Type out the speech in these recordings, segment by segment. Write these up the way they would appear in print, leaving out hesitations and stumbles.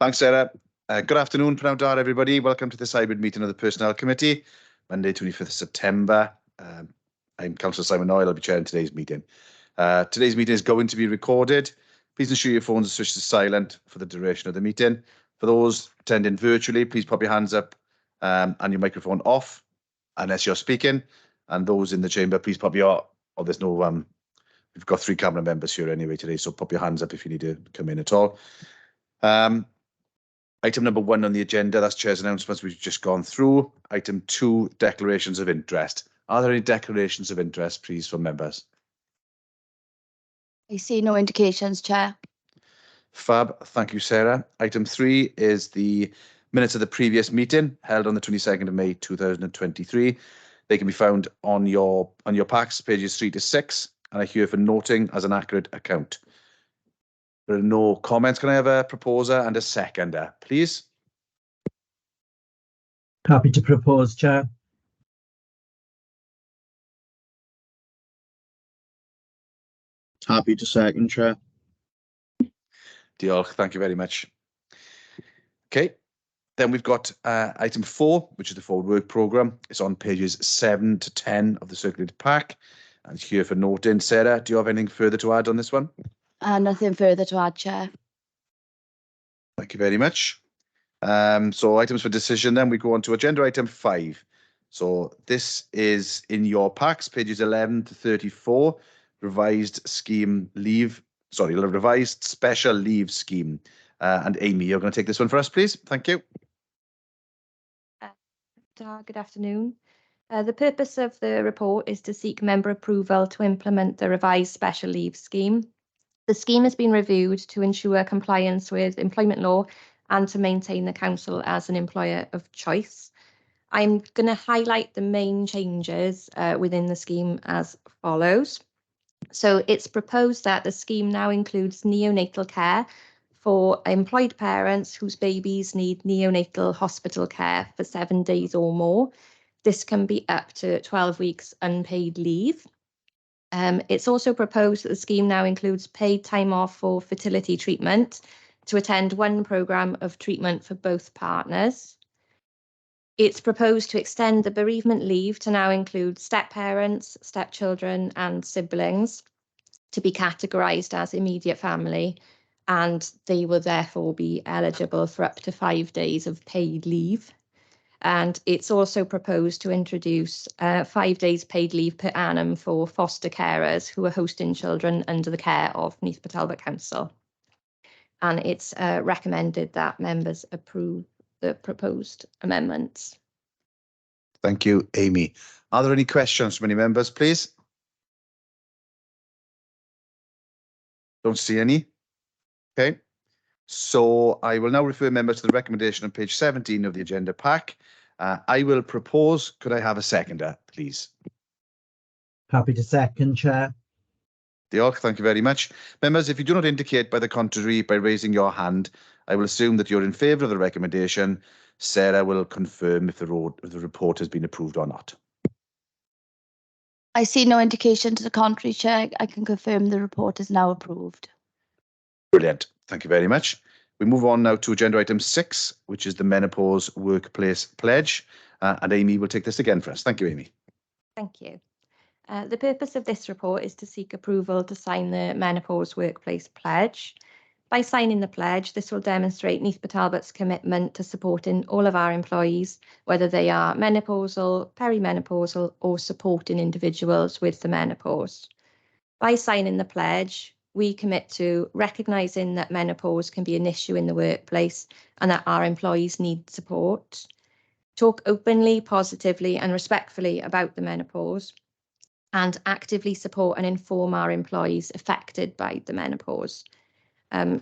Thanks, Sarah. Good afternoon, Pnawn da, everybody. Welcome to this hybrid meeting of the Personnel Committee, Monday, 25th September. I'm Councillor Simon Noyle. I'll be chairing today's meeting. Today's meeting is going to be recorded. Please ensure your phones are switched to silent for the duration of the meeting. For those attending virtually, please pop your hands up and your microphone off unless you're speaking. And those in the chamber, please pop your, there's no, we've got 3 cabinet members here anyway today, so pop your hands up if you need to come in at all. Item number 1 on the agenda, that's Chair's announcements we've just gone through. Item 2, declarations of interest. Are there any declarations of interest, please, from members? I see no indications, Chair. Fab, thank you, Sarah. Item 3 is the minutes of the previous meeting held on the 22nd of May 2023. They can be found on your packs, pages 3 to 6, and are here for noting as an accurate account. There are no comments. Can I have a proposer and a seconder, please? Happy to propose, Chair. Happy to second, Chair. Diolch, thank you very much. Okay, then we've got item 4, which is the forward work programme. It's on pages 7 to 10 of the circulated pack. And it's here for noting. Sarah, do you have anything further to add on this one? Nothing further to add, Chair. Thank you very much. So items for decision, then we go on to agenda item 5. So this is in your packs, pages 11 to 34, revised special leave scheme. And Amy, you're going to take this one for us, please. Thank you. Good afternoon. The purpose of the report is to seek member approval to implement the revised special leave scheme. The scheme has been reviewed to ensure compliance with employment law and to maintain the council as an employer of choice. I'm going to highlight the main changes within the scheme as follows. So it's proposed that the scheme now includes neonatal care for employed parents whose babies need neonatal hospital care for 7 days or more. This can be up to 12 weeks unpaid leave. It's also proposed that the scheme now includes paid time off for fertility treatment to attend 1 programme of treatment for both partners. It's proposed to extend the bereavement leave to now include step-parents, step-children and siblings to be categorised as immediate family, and they will therefore be eligible for up to 5 days of paid leave. And it's also proposed to introduce 5 days paid leave per annum for foster carers who are hosting children under the care of Neath Talbot Council. And it's recommended that members approve the proposed amendments. Thank you, Amy. Are there any questions from any members, please? Don't see any. Okay. So I will now refer members to the recommendation on page 17 of the agenda pack. I will propose, could I have a seconder, please? Happy to second, Chair. Diolch, thank you very much. Members, if you do not indicate by the contrary by raising your hand, I will assume that you're in favour of the recommendation. Sarah will confirm if the report has been approved or not. I see no indication to the contrary, Chair. I can confirm the report is now approved. Brilliant. Thank you very much. We move on now to agenda item 6, which is the Menopause Workplace Pledge. And Amy will take this again for us. Thank you, Amy. Thank you. The purpose of this report is to seek approval to sign the Menopause Workplace Pledge. By signing the pledge, this will demonstrate Neath Talbot's commitment to supporting all of our employees, whether they are menopausal, perimenopausal, or supporting individuals with the menopause. By signing the pledge, we commit to recognising that menopause can be an issue in the workplace and that our employees need support, talk openly, positively and respectfully about the menopause, and actively support and inform our employees affected by the menopause.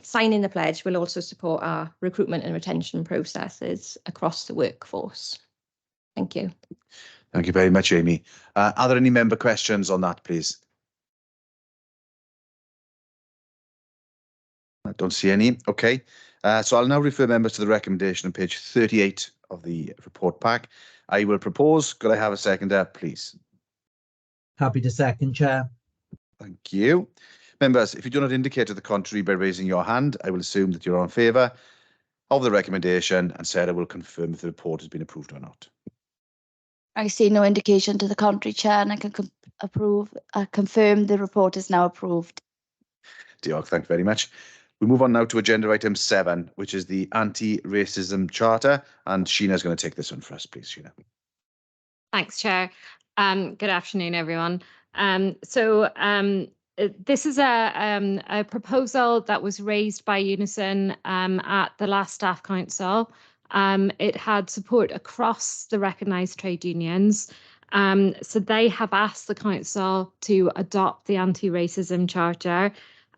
Signing the pledge will also support our recruitment and retention processes across the workforce. Thank you. Thank you very much, Amy. Are there any member questions on that, please? I don't see any. Okay. So I'll now refer members to the recommendation on page 38 of the report pack. I will propose, could I have a seconder, please? Happy to second, Chair. Thank you. Members, if you do not indicate to the contrary by raising your hand, I will assume that you're in favour. of the recommendation, and Sarah will confirm if the report has been approved or not. I see no indication to the contrary, Chair, and I can confirm the report is now approved. Diolch, thank you very much. We move on now to agenda item 7, which is the Anti-Racism Charter, and Sheena's going to take this one for us, please, Sheena. Thanks, Chair. Good afternoon, everyone. This is a proposal that was raised by Unison at the last Staff Council. It had support across the recognised trade unions. So they have asked the Council to adopt the Anti-Racism Charter.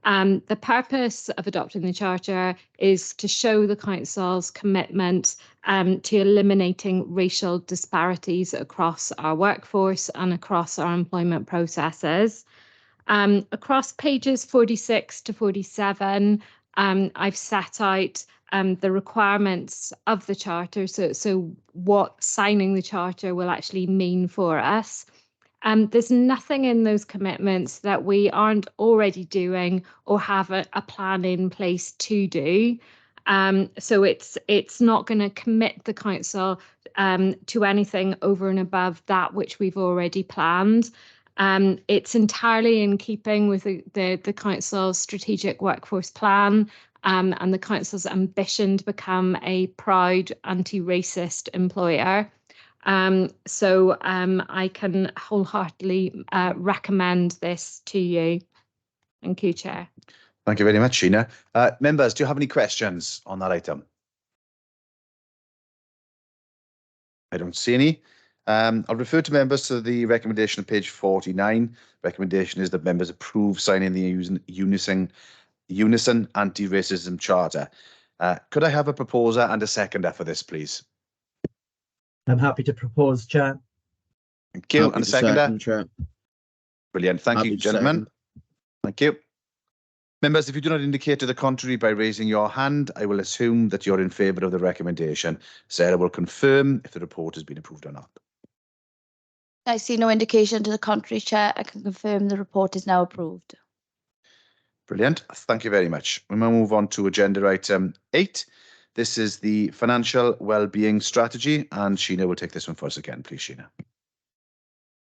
The purpose of adopting the Charter is to show the Council's commitment to eliminating racial disparities across our workforce and across our employment processes. Across pages 46 to 47, I've set out the requirements of the Charter, so what signing the Charter will actually mean for us. There's nothing in those commitments that we aren't already doing or have a plan in place to do. So it's not going to commit the Council to anything over and above that which we've already planned. It's entirely in keeping with the Council's strategic workforce plan and the Council's ambition to become a proud anti-racist employer. So I can wholeheartedly recommend this to you. Thank you, Chair. Thank you very much, Sheena. Members, do you have any questions on that item? I don't see any. I'll refer to members to the recommendation on page 49. Recommendation is that members approve signing the Unison Anti-Racism Charter. Could I have a proposer and a seconder for this, please? I'm happy to propose, Chair. Thank you. Happy And a to seconder? second, Chair. Brilliant. Thank Happy you, to gentlemen. second. Thank you. Members, if you do not indicate to the contrary by raising your hand, I will assume that you're in favour of the recommendation. Sarah will confirm if the report has been approved or not. I see no indication to the contrary, Chair. I can confirm the report is now approved. Brilliant. Thank you very much. We now move on to agenda item 8. This is the Financial Wellbeing Strategy, and Sheena will take this one for us again, please, Sheena.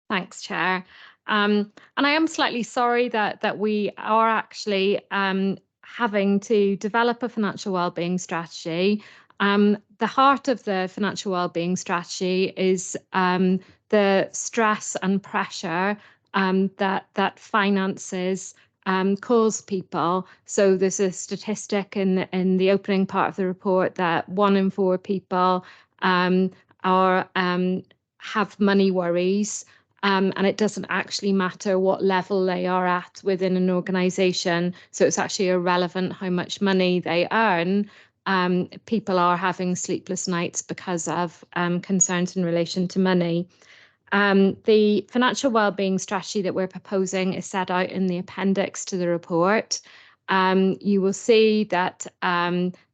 Thanks, Chair. And I am slightly sorry that we are actually having to develop a financial wellbeing strategy. The heart of the financial wellbeing strategy is the stress and pressure that finances cause people. So there's a statistic in the opening part of the report that 1 in 4 people have money worries. And it doesn't actually matter what level they are at within an organisation. So it's actually irrelevant how much money they earn. People are having sleepless nights because of concerns in relation to money. The financial wellbeing strategy that we're proposing is set out in the appendix to the report. You will see that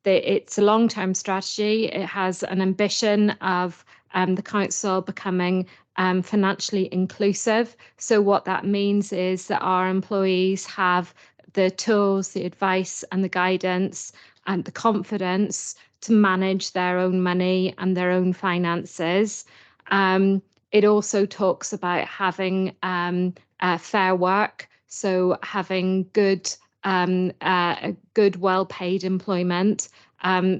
it's a long-term strategy. It has an ambition of the Council becoming financially inclusive. So what that means is that our employees have the tools, the advice and the guidance and the confidence to manage their own money and their own finances. It also talks about having fair work, so having good, well-paid employment.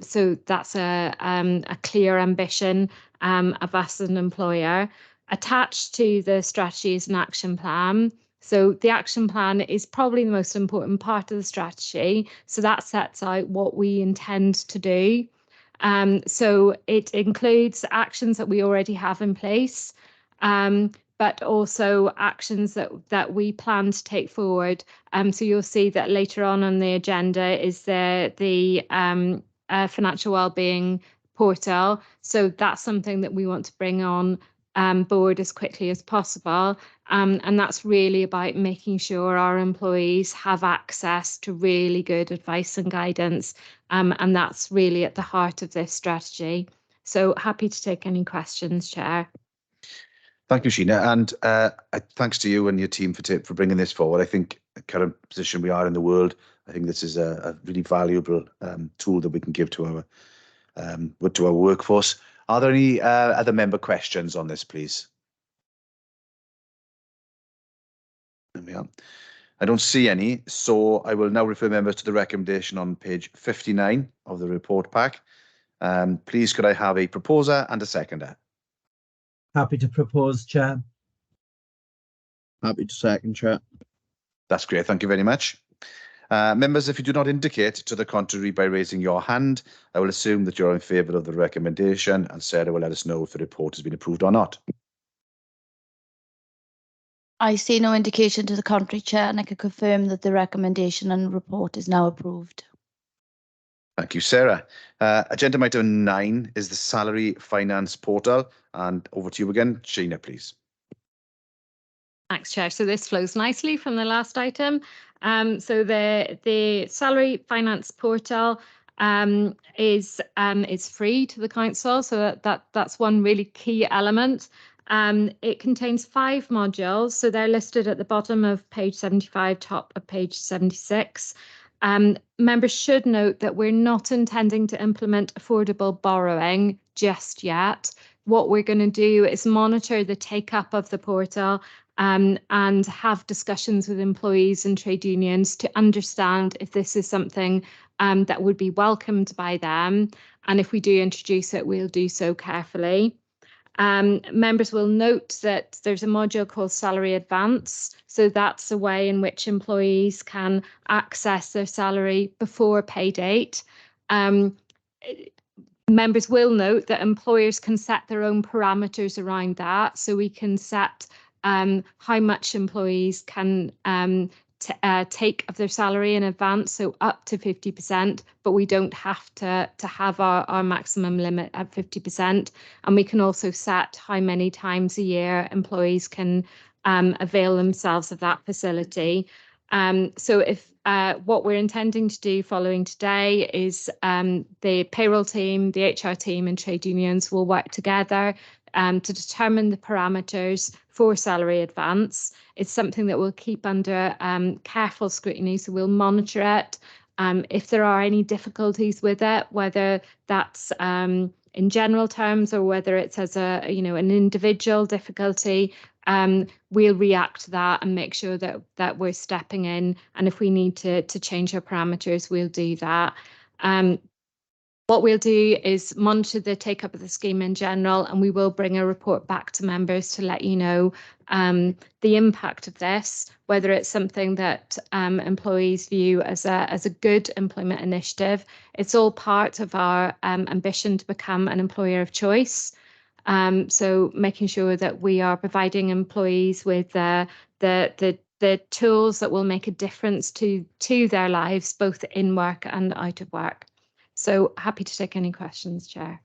So that's a clear ambition of us as an employer. Attached to the strategy is an action plan. So the action plan is probably the most important part of the strategy. So that sets out what we intend to do. So it includes actions that we already have in place, but also actions that we plan to take forward. So you'll see that later on the agenda is the financial wellbeing portal. So that's something that we want to bring on board as quickly as possible. And that's really about making sure our employees have access to really good advice and guidance. And that's really at the heart of this strategy. So happy to take any questions, Chair. Thank you, Sheena. And thanks to you and your team for bringing this forward. I think the current position we are in the world, I think this is a really valuable tool that we can give to to our workforce. Are there any other member questions on this, please? There we are. I don't see any, so I will now refer members to the recommendation on page 59 of the report pack. Please could I have a proposer and a seconder? Happy to propose, Chair. Happy to second, Chair. That's great, thank you very much. Members, if you do not indicate to the contrary by raising your hand, I will assume that you're in favour of the recommendation, and Sarah will let us know if the report has been approved or not. I see no indication to the contrary, Chair, and I can confirm that the recommendation and report is now approved. Thank you, Sarah. Agenda item 9 is the salary finance portal, and over to you again, Sheena, please. Thanks, Chair. So this flows nicely from the last item. So the salary finance portal is free to the council, so that's one really key element. It contains 5 modules, so they're listed at the bottom of page 75, top of page 76. Members should note that we're not intending to implement affordable borrowing just yet. What we're going to do is monitor the take-up of the portal and have discussions with employees and trade unions to understand if this is something that would be welcomed by them. And if we do introduce it, we'll do so carefully. Members will note that there's a module called Salary Advance. So that's a way in which employees can access their salary before pay date. Members will note that employers can set their own parameters around that. So we can set how much employees can take of their salary in advance, so up to 50%, but we don't have to have our maximum limit at 50%. And we can also set how many times a year employees can avail themselves of that facility. So if what we're intending to do following today is the payroll team, the HR team and trade unions will work together to determine the parameters for salary advance. It's something that we'll keep under careful scrutiny, so we'll monitor it. If there are any difficulties with it, whether that's in general terms or whether it's as an individual difficulty, we'll react to that and make sure that we're stepping in. And if we need to change our parameters, we'll do that. What we'll do is monitor the take-up of the scheme in general, and we will bring a report back to members to let you know the impact of this, whether it's something that employees view as a good employment initiative. It's all part of our ambition to become an employer of choice. So making sure that we are providing employees with the tools that will make a difference to their lives, both in work and out of work. So happy to take any questions, Chair.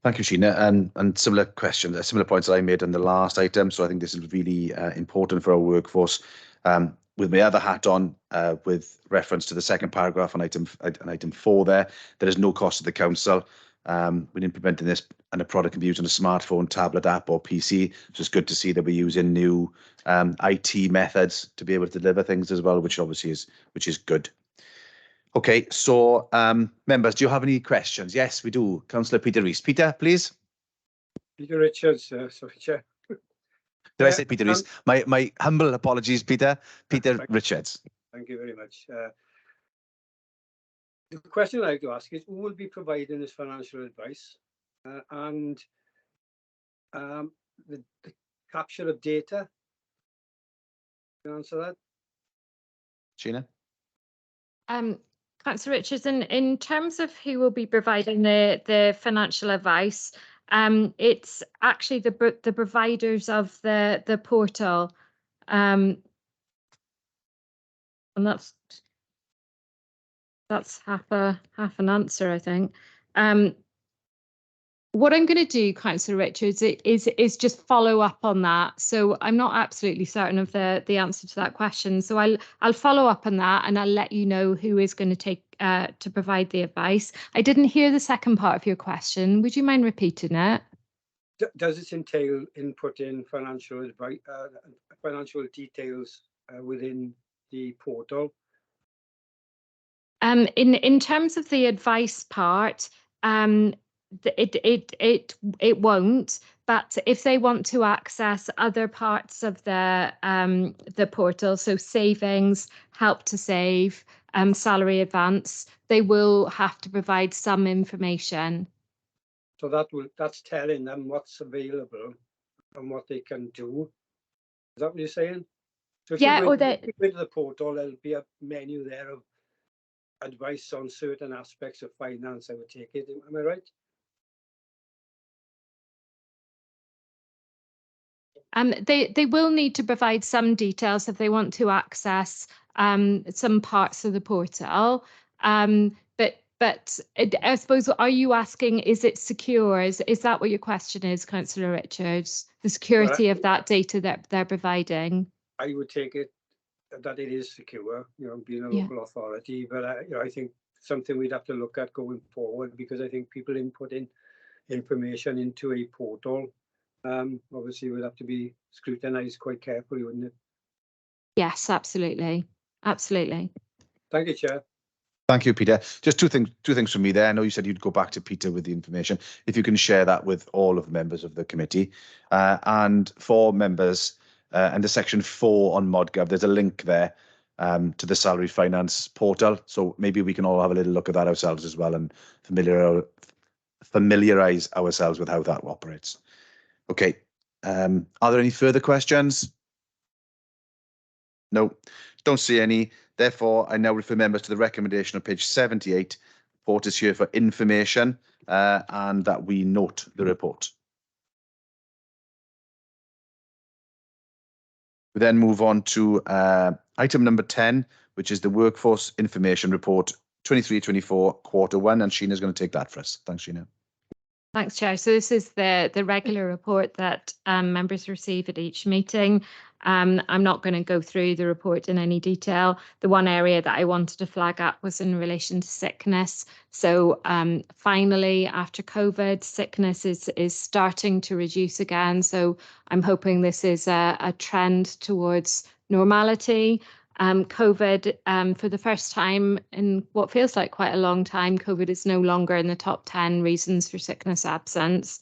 Thank you, Sheena. And similar questions, similar points that I made on the last item. So I think this is really important for our workforce. With my other hat on, with reference to the second paragraph on item 4 there is no cost to the council. When implementing this, and a product can be used on a smartphone, tablet app or PC. So it's good to see that we're using new IT methods to be able to deliver things as well, which obviously is good. Okay, so members, do you have any questions? Yes, we do. Councillor Peter Rees. Peter, please. Peter Richards, sorry, Chair. Did I say Peter Rees? My humble apologies, Peter. Peter Richards. Thank you very much. The question I'd like to ask is, who will be providing this financial advice and the capture of data? Can you answer that? Sheena? Councillor Richards, in terms of who will be providing the financial advice, it's actually the providers of the portal, and that's half an answer, I think. What I'm going to do, Councillor Richards, is just follow up on that. So I'm not absolutely certain of the answer to that question. So I'll follow up on that, and I'll let you know who is going to take to provide the advice. I didn't hear the second part of your question. Would you mind repeating it? Does it entail inputting financial advice, financial details within the portal? In terms of the advice part, it won't. But if they want to access other parts of the portal, so savings, help to save, salary advance, they will have to provide some information. So that's telling them what's available and what they can do. Is that what you're saying? So if Yeah, you or go that. into the portal, there'll be a menu there of advice on certain aspects of finance, I would take it. Am I right? They will need to provide some details if they want to access some parts of the portal. But I suppose, are you asking, is it secure? Is that what your question is, Councillor Richards? The security of that data that they're providing? I would take it that it is secure, being a local authority, but I think something we'd have to look at going forward, because I think people inputting information into a portal obviously will have to be scrutinized quite carefully, wouldn't it? Yes, absolutely. Absolutely. Thank you, Chair. Thank you, Peter. Just two things from me there. I know you said you'd go back to Peter with the information. If you can share that with all of the members of the committee. And for members, under section 4 on ModGov, there's a link there to the salary finance portal. So maybe we can all have a little look at that ourselves as well and familiarise ourselves with how that operates. Okay. Are there any further questions? No, don't see any. Therefore, I now refer members to the recommendation on page 78. Report is here for information and that we note the report. We then move on to item number 10, which is the Workforce Information Report 23-24 Q1, and Sheena's going to take that for us. Thanks, Sheena. Thanks, Chair. So this is the regular report that members receive at each meeting. I'm not going to go through the report in any detail. The one area that I wanted to flag up was in relation to sickness. So finally, after COVID, sickness is starting to reduce again. So I'm hoping this is a trend towards normality. COVID, for the first time in what feels like quite a long time, COVID is no longer in the top 10 reasons for sickness absence.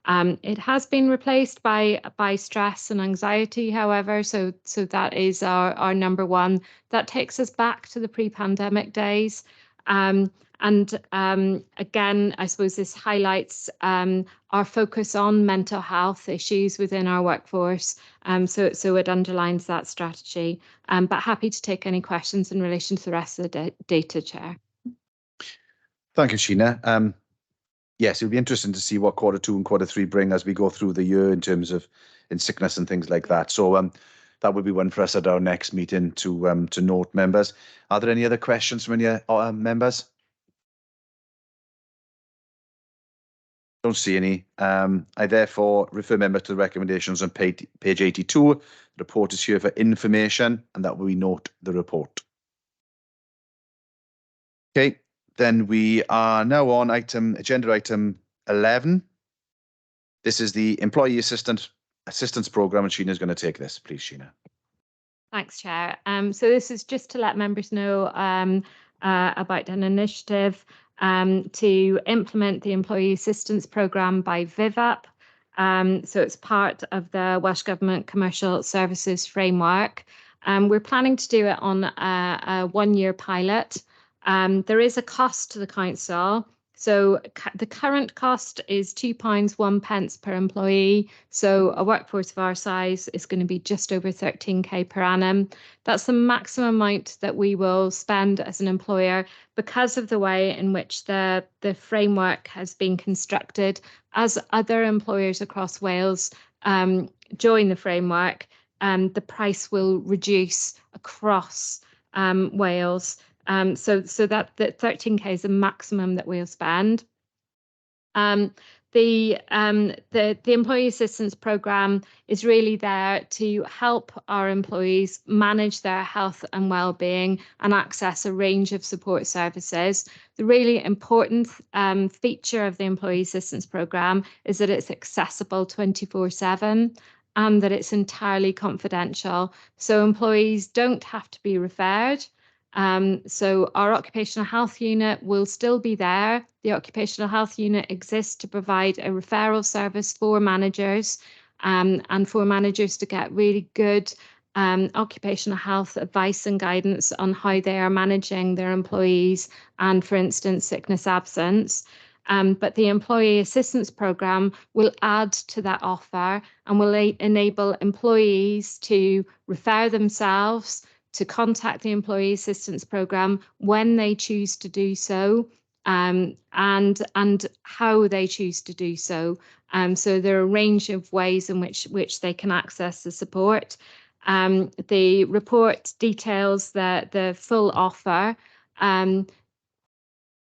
It has been replaced by stress and anxiety, however, so that is our number one. That takes us back to the pre-pandemic days. Again, I suppose this highlights our focus on mental health issues within our workforce. So it underlines that strategy. But happy to take any questions in relation to the rest of the data, Chair. Thank you, Sheena. Yes, it'll be interesting to see what Q2 and Q3 bring as we go through the year in terms of in sickness and things like that. So that would be one for us at our next meeting to note, members. Are there any other questions from any members? Don't see any. I therefore refer members to the recommendations on page 82. The report is here for information, and that we note the report. Okay, then we are now on agenda item 11. This is the Employee Assistance Programme, and Sheena's going to take this. Please, Sheena. Thanks, Chair. So this is just to let members know about an initiative to implement the Employee Assistance Programme by VIVAP. So it's part of the Welsh Government Commercial Services Framework. We're planning to do it on a one-year pilot. There is a cost to the council. So the current cost is £2.01 per employee. So a workforce of our size is going to be just over 13k per annum. That's the maximum amount that we will spend as an employer because of the way in which the framework has been constructed. As other employers across Wales join the framework, the price will reduce across Wales. So that 13k is the maximum that we'll spend. The Employee Assistance Programme is really there to help our employees manage their health and well-being and access a range of support services. The really important feature of the Employee Assistance Programme is that it's accessible 24/7 and that it's entirely confidential. So employees don't have to be referred. So our occupational health unit will still be there. The occupational health unit exists to provide a referral service for managers, and for managers to get really good occupational health advice and guidance on how they are managing their employees and, for instance, sickness absence. But the Employee Assistance Programme will add to that offer and will enable employees to refer themselves, to contact the Employee Assistance Programme when they choose to do so, and how they choose to do so. So there are a range of ways in which they can access the support. The report details the full offer.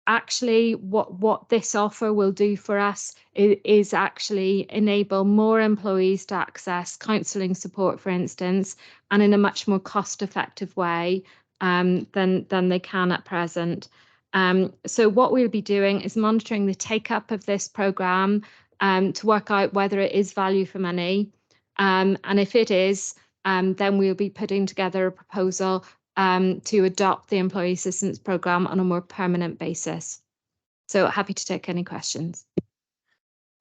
Actually, what this offer will do for us is actually enable more employees to access counselling support, for instance, and in a much more cost-effective way than they can at present. So what we'll be doing is monitoring the take-up of this programme to work out whether it is value for money. And if it is, then we'll be putting together a proposal to adopt the Employee Assistance Programme on a more permanent basis. So happy to take any questions.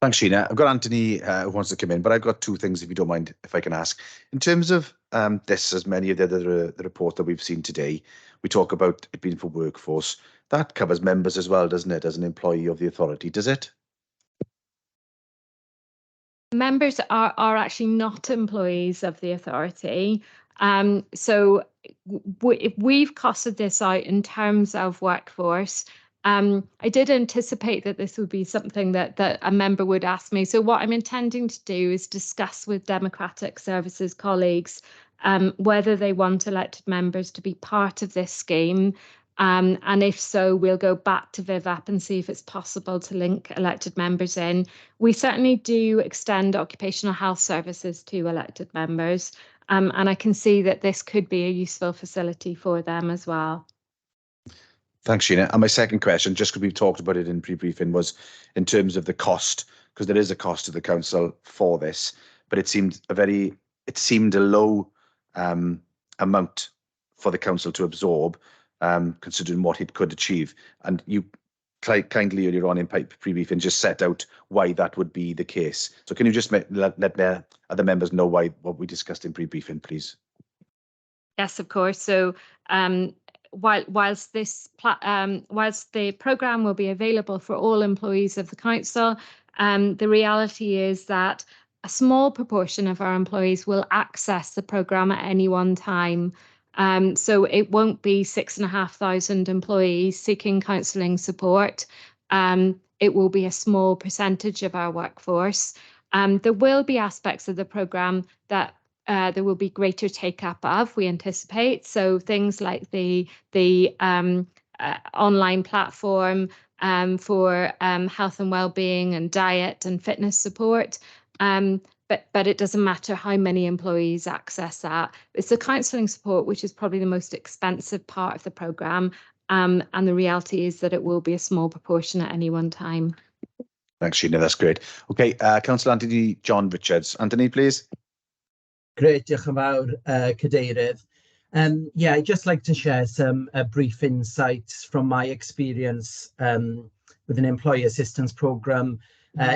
Thanks, Sheena. I've got Anthony who wants to come in, but I've got two things, if you don't mind, if I can ask. In terms of this, as many of the report that we've seen today, we talk about it being for workforce. That covers members as well, doesn't it, as an employee of the authority, does it? Members are actually not employees of the authority. So we've costed this out in terms of workforce. I did anticipate that this would be something that a member would ask me. So what I'm intending to do is discuss with Democratic Services colleagues whether they want elected members to be part of this scheme. And if so, we'll go back to VivApp and see if it's possible to link elected members in. We certainly do extend occupational health services to elected members, and I can see that this could be a useful facility for them as well. Thanks, Sheena. And my second question, just because we've talked about it in pre-briefing, was in terms of the cost, because there is a cost to the council for this, but it seemed a low amount for the council to absorb, considering what it could achieve. And you kindly earlier on in pre-briefing just set out why that would be the case. So can you just let the other members know what we discussed in pre-briefing, please? Yes, of course. So whilst the programme will be available for all employees of the council, the reality is that a small proportion of our employees will access the programme at any one time. So it won't be 6,500 employees seeking counselling support. It will be a small percentage of our workforce. There will be aspects of the programme that there will be greater take-up of, we anticipate. So things like the online platform for health and well-being and diet and fitness support. But it doesn't matter how many employees access that. It's the counselling support which is probably the most expensive part of the programme, and the reality is that it will be a small proportion at any one time. Thanks, Sheena, that's great. Okay, Councillor Anthony John Richards. Anthony, please. Great, diolch yn fawr, Cadeirydd. Yeah, I'd just like to share some brief insights from my experience with an employee assistance programme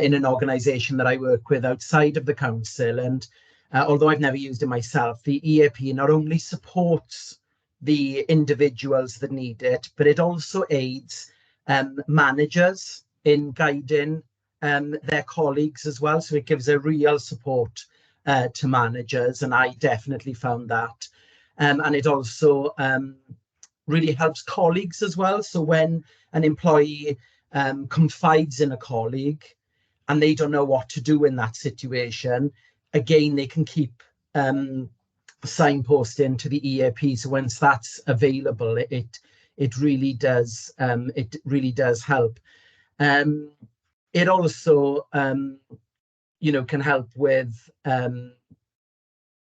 in an organisation that I work with outside of the council. And although I've never used it myself, the EAP not only supports the individuals that need it, but it also aids managers in guiding their colleagues as well. So it gives a real support to managers, and I definitely found that. And it also really helps colleagues as well. So when an employee confides in a colleague and they don't know what to do in that situation, again, they can keep signposting to the EAP. So once that's available, it really does help. It also can help with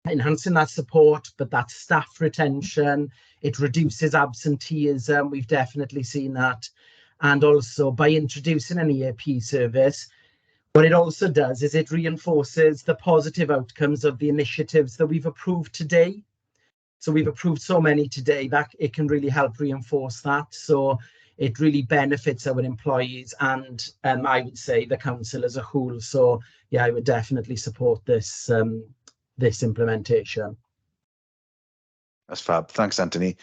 enhancing that support, but that staff retention. It reduces absenteeism. We've definitely seen that. And also by introducing an EAP service, what it also does is it reinforces the positive outcomes of the initiatives that we've approved today. So we've approved so many today that it can really help reinforce that. So it really benefits our employees and I would say the council as a whole. So yeah, I would definitely support this this implementation. That's fab. Thanks, Anthony.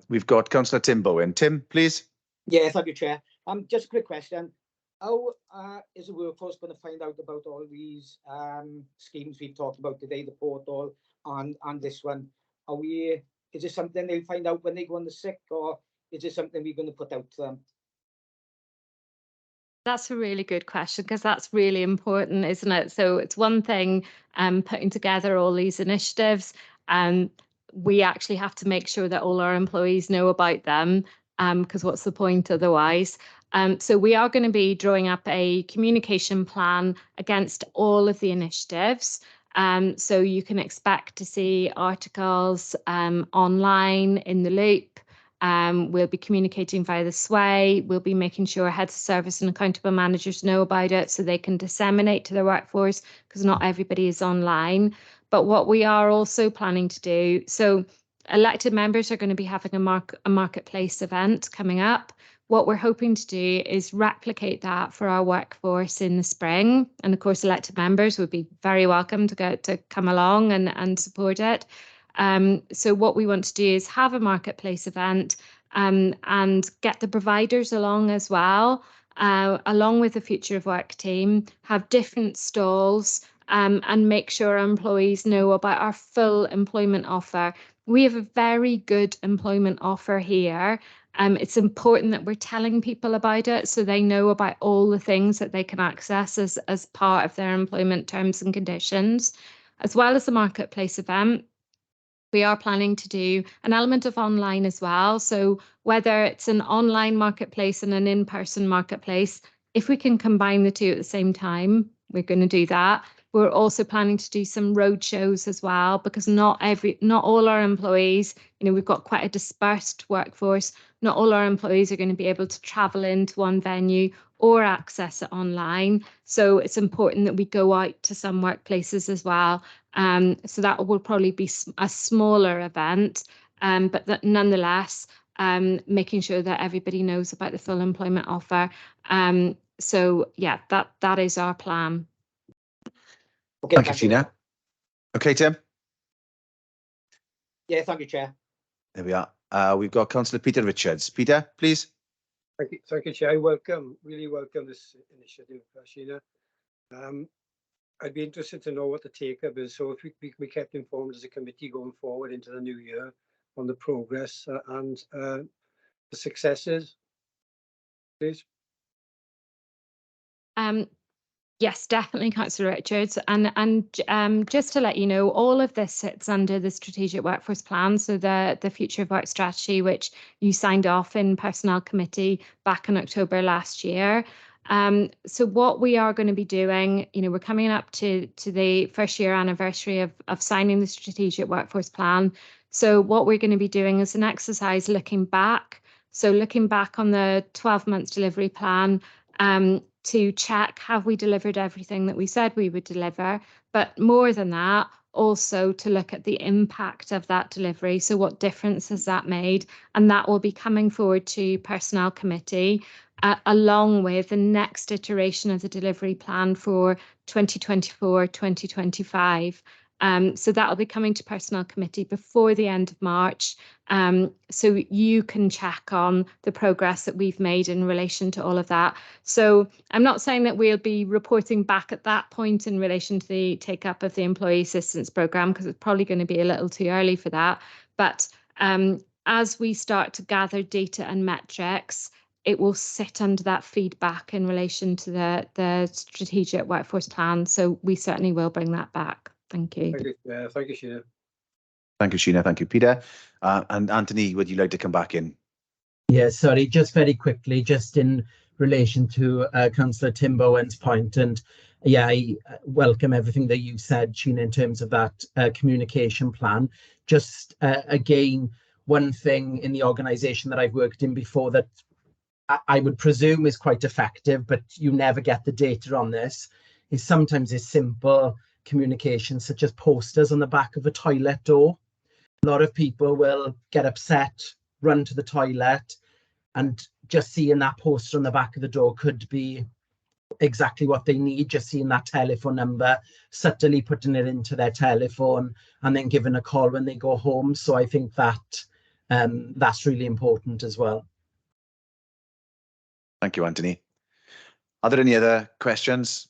We've got Councillor Tim Bowen. Tim, please. Yeah, thank you, Chair. Just a quick question. How is the workforce going to find out about all these schemes we've talked about today, the portal and this one? Is it something they'll find out when they go on the sick, or is it something we're going to put out to them? That's a really good question, because that's really important, isn't it? So it's one thing putting together all these initiatives, and we actually have to make sure that all our employees know about them, because what's the point otherwise? So we are going to be drawing up a communication plan against all of the initiatives. So you can expect to see articles online in the Loop. We'll be communicating via the Sway. We'll be making sure heads of service and accountable managers know about it so they can disseminate to their workforce, because not everybody is online. But what we are also planning to do, so elected members are going to be having a marketplace event coming up. What we're hoping to do is replicate that for our workforce in the spring. And of course, elected members would be very welcome to come along and support it. So what we want to do is have a marketplace event and get the providers along as well, along with the Future of Work team, have different stalls and make sure our employees know about our full employment offer. We have a very good employment offer here. It's important that we're telling people about it so they know about all the things that they can access as part of their employment terms and conditions, as well as the marketplace event. We are planning to do an element of online as well. So whether it's an online marketplace and an in-person marketplace, if we can combine the two at the same time, we're going to do that. We're also planning to do some road shows as well, because not all our employees, we've got quite a dispersed workforce. Not all our employees are going to be able to travel into one venue or access it online. So it's important that we go out to some workplaces as well. So that will probably be a smaller event, but that nonetheless, making sure that everybody knows about the full employment offer. So yeah, that is our plan. Okay, Thank you, Sheena. Okay, Tim. Yeah, thank you, Chair. There we are. We've got Councillor Peter Richards. Peter, please. Thank you, Chair. I really welcome this initiative, Sheena. I'd be interested to know what the take-up is, so if we can be kept informed as a committee going forward into the new year on the progress and the successes, please. Yes, definitely, Councillor Richards. And just to let you know, all of this sits under the Strategic Workforce Plan, so the Future of Work strategy, which you signed off in Personnel Committee back in October last year. So what we are going to be doing, we're coming up to the first year anniversary of signing the Strategic Workforce Plan. So what we're going to be doing is an exercise looking back. So looking back on the 12 months delivery plan, to check, have we delivered everything that we said we would deliver? But more than that, also to look at the impact of that delivery. So what difference has that made? And that will be coming forward to Personnel Committee, along with the next iteration of the delivery plan for 2024-2025. So that will be coming to Personnel Committee before the end of March. So you can check on the progress that we've made in relation to all of that. So I'm not saying that we'll be reporting back at that point in relation to the take-up of the Employee Assistance Programme, because it's probably going to be a little too early for that. But as we start to gather data and metrics, it will sit under that feedback in relation to the Strategic Workforce Plan. So we certainly will bring that back. Thank you. Thank you, Sheena. Thank you, Sheena. Thank you, Peter. And Anthony, would you like to come back in? Yeah, sorry, just very quickly, just in relation to Councillor Tim Bowen's point, and yeah, I welcome everything that you said, Sheena, in terms of that communication plan. Just again, one thing in the organisation that I've worked in before that I would presume is quite effective, but you never get the data on this, is sometimes it's simple communication, such as posters on the back of a toilet door. lot of people will get upset, run to the toilet, and just seeing that poster on the back of the door could be exactly what they need. Just seeing that telephone number, subtly putting it into their telephone, and then giving a call when they go home. So I think that that's really important as well. Thank you, Anthony. Are there any other questions?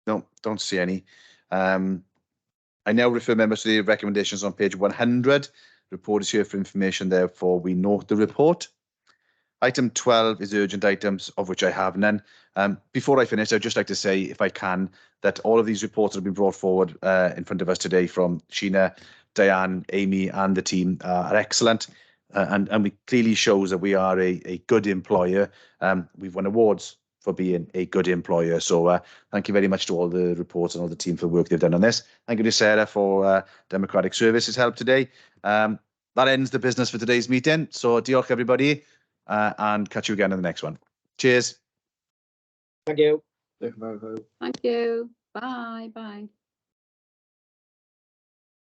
No, don't see any. I now refer members to the recommendations on page 100. Report is here for information, therefore we note the report. Item 12 is urgent items, of which I have none. Before I finish, I'd just like to say, if I can, that all of these reports that have been brought forward in front of us today from Sheena, Diane, Amy and the team are excellent. And we clearly shows that we are a good employer. We've won awards for being a good employer. So thank you very much to all the reports and all the team for the work they've done on this. Thank you to Sarah for Democratic Services help today. That ends the business for today's meeting. So diolch everybody, and catch you again in the next one. Cheers. Thank you. Thank you. Bye. Bye.